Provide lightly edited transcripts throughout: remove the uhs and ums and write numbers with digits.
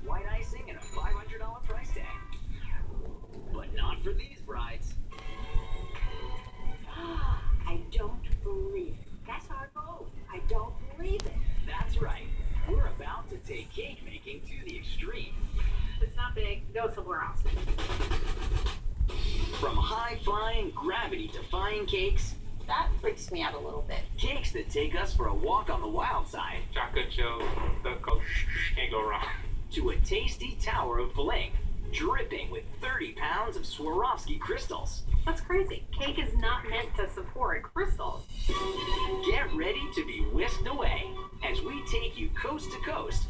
white icing and a $500 price tag. But not for these brides. I don't believe it. That's our goal. I don't believe it. That's right. We're about to take cake making to the extreme. It's not big. Go somewhere else. From high-flying, gravity-defying cakes, That freaks me out a little bit. cakes that take us for a walk on the wild side, Chocolate chip, the Coke, can't go wrong. to a tasty tower of bling, dripping with 30 pounds of Swarovski crystals. That's crazy. Cake is not meant to support crystals. Get ready to be whisked away as we take you coast to coast,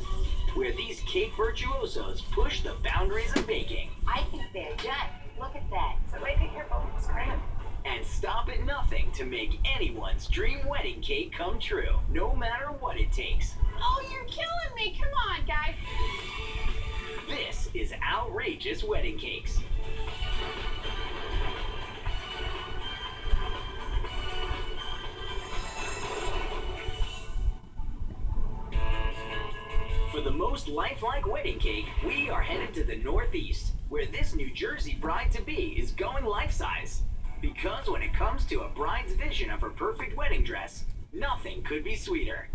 where these cake virtuosos push the boundaries of baking I think they're done. Look at that. Somebody be careful. Scram. and stop at nothing to make anyone's dream wedding cake come true, no matter what it takes. Oh, you're killing me. Come on, guys. This is Outrageous Wedding Cakes. For the most lifelike wedding cake, we are headed to the Northeast, where this New Jersey bride-to-be is going life-size. Because when it comes to a bride's vision of her perfect wedding dress, nothing could be sweeter.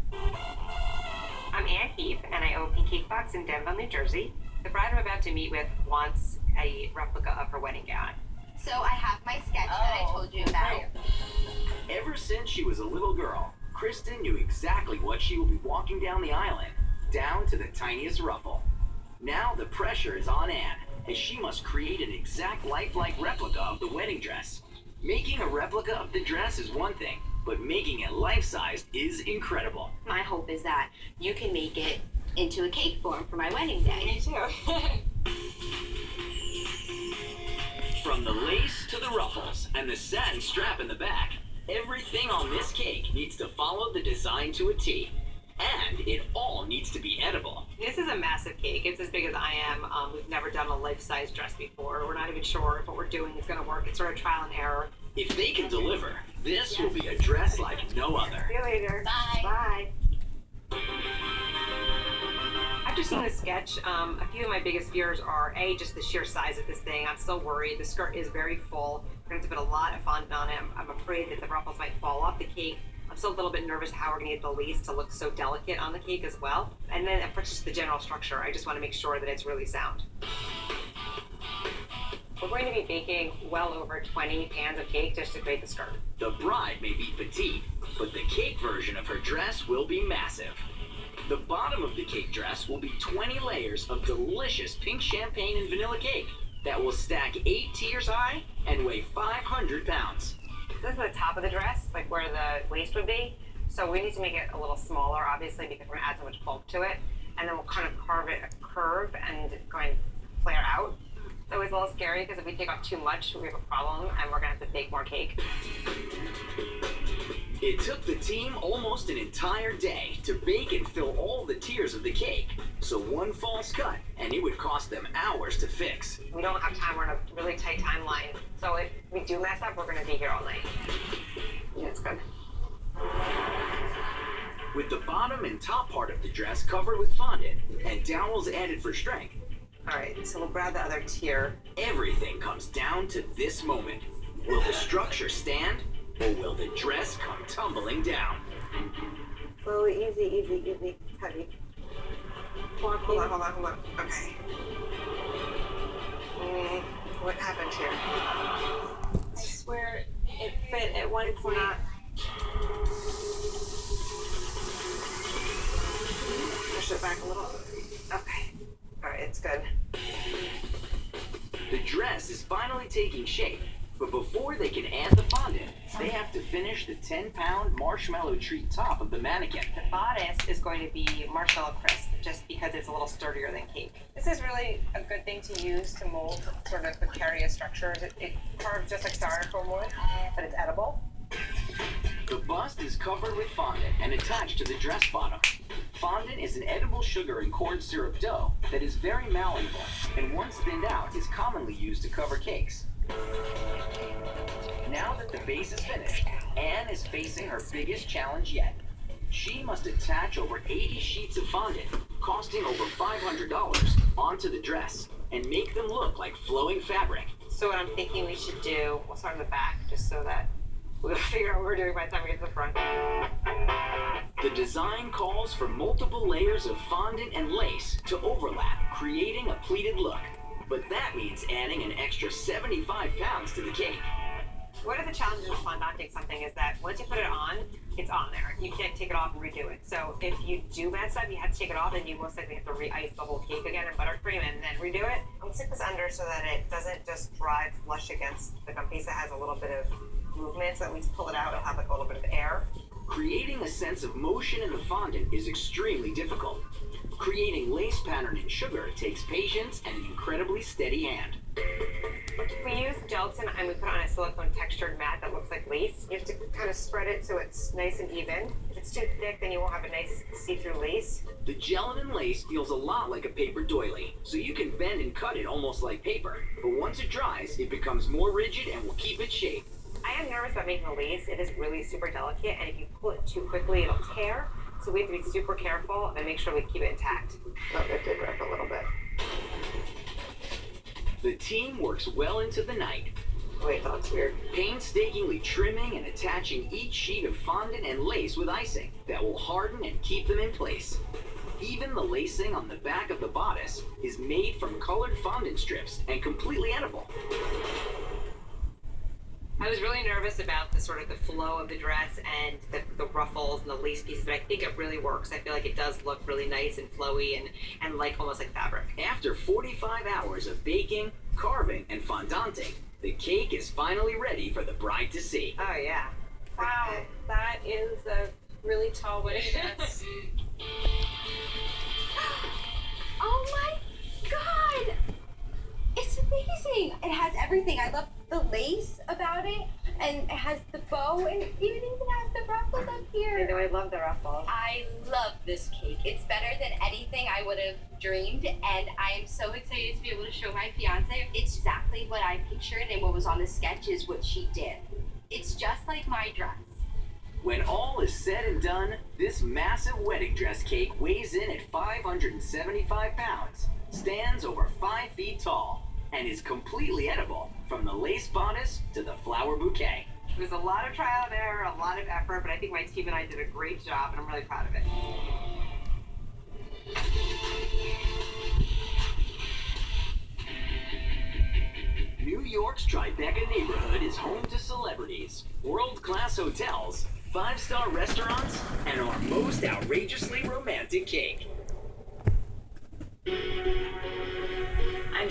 I'm Ann Heath, and I own Cake Box in Denver, New Jersey. The bride I'm about to meet with wants a replica of her wedding gown. So I have my sketch that I told you about. Ever since she was a little girl, Kristen knew exactly what she will be walking down the aisle in, down to the tiniest ruffle. Now the pressure is on Anne, as she must create an exact lifelike replica of the wedding dress. Making a replica of the dress is one thing, but making it life-sized is incredible. My hope is that you can make it into a cake form for my wedding day. Me too. From the lace to the ruffles and the satin strap in the back, everything on this cake needs to follow the design to a T. And it all needs to be edible. This is a massive cake. It's as big as I am. We've never done a life-size dress before. We're not even sure if what we're doing is going to work. It's sort of trial and error. If they can deliver, this will be a dress like no other. See you later. Bye. Bye. After seeing the sketch, a few of my biggest fears are A, just the sheer size of this thing. I'm still worried. The skirt is very full. We're going to have to put a lot of fondant on it. I'm afraid that the ruffles might fall off the cake. I'm still a little bit nervous how we're going to get the lace to look so delicate on the cake as well. And then for just the general structure, I just want to make sure that it's really sound. We're going to be baking well over 20 pans of cake just to create the skirt. The bride may be petite, but the cake version of her dress will be massive. The bottom of the cake dress will be 20 layers of delicious pink champagne and vanilla cake that will stack 8 tiers high and weigh 500 pounds. This is the top of the dress, like where the waist would be. So we need to make it a little smaller, obviously, because we're going to add so much bulk to it. And then we'll kind of carve it a curve and going to flare out. It's always a little scary because if we take off too much, we have a problem and we're going to have to bake more cake. It took the team almost an entire day to bake and fill all the tiers of the cake. So one false cut, and it would cost them hours to fix. We don't have time, we're in a really tight timeline. So if we do mess up, we're going to be here all night. Yeah, it's good. With the bottom and top part of the dress covered with fondant and dowels added for strength, All right, so we'll grab the other tier. everything comes down to this moment. Will the structure stand, or will the dress come tumbling down? Slowly, easy, heavy. Hold on. Okay. What happened here? I swear it fit at one point. Push it back a little. Okay. All right, it's good. The dress is finally taking shape, but before they can add the fondant, they have to finish the 10-pound marshmallow treat top of the mannequin. The bodice is going to be marshmallow crisp, just because it's a little sturdier than cake. This is really a good thing to use to mold sort of precarious structures. It carves just like styrofoam would, but it's edible. The bust is covered with fondant and attached to the dress bottom. Fondant is an edible sugar and corn syrup dough that is very malleable, and once thinned out is commonly used to cover cakes. Now that the base is finished, Anne is facing her biggest challenge yet. She must attach over 80 sheets of fondant, costing over $500, onto the dress and make them look like flowing fabric. So what I'm thinking we should do, we'll start in the back just so that we'll figure out what we're doing by the time we get to the front. The design calls for multiple layers of fondant and lace to overlap, creating a pleated look. But that means adding an extra 75 pounds to the cake. One of the challenges with fondanting something is that once you put it on, it's on there. You can't take it off and redo it. So if you do mess up, you have to take it off and you most likely have to re-ice the whole cake again in buttercream and then redo it. I'm gonna stick this under so that it doesn't just dry flush against the gum piece. It has a little bit of movement, so that when you pull it out, it'll have like a little bit of air. Creating a sense of motion in the fondant is extremely difficult. Creating lace pattern in sugar takes patience and an incredibly steady hand. We use gelatin and we put on a silicone textured mat that looks like lace. You have to kind of spread it so it's nice and even. If it's too thick, then you won't have a nice see-through lace. The gelatin lace feels a lot like a paper doily, so you can bend and cut it almost like paper. But once it dries, it becomes more rigid and will keep its shape. I am nervous about making a lace. It is really super delicate, and if you pull it too quickly, it'll tear. So we have to be super careful and make sure we keep it intact. Oh, it did rip a little bit. The team works well into the night, Wait, that looks weird. painstakingly trimming and attaching each sheet of fondant and lace with icing that will harden and keep them in place. Even the lacing on the back of the bodice is made from colored fondant strips and completely edible. I was really nervous about the sort of the flow of the dress and the ruffles and the lace pieces, but I think it really works. I feel like it does look really nice and flowy and like almost like fabric. After 45 hours of baking, carving, and fondanting, the cake is finally ready for the bride to see. Oh yeah. Wow, that is a really tall wedding dress. Oh my god! It's amazing! It has everything. I love the lace about it, and it has the bow, and it even has the ruffles up I here. know, I love the ruffles. I love this cake. It's better than anything I would have dreamed, and I am so excited to be able to show my fiance. It's exactly what I pictured, and what was on the sketch is what she did. It's just like my dress. When all is said and done, this massive wedding dress cake weighs in at 575 pounds, stands over 5 feet tall, and is completely edible from the lace bodice to the flower bouquet. It was a lot of trial and error, a lot of effort, but I think my team and I did a great job, and I'm really proud of it. New York's Tribeca neighborhood is home to celebrities, world-class hotels, 5-star restaurants, and our most outrageously romantic cake.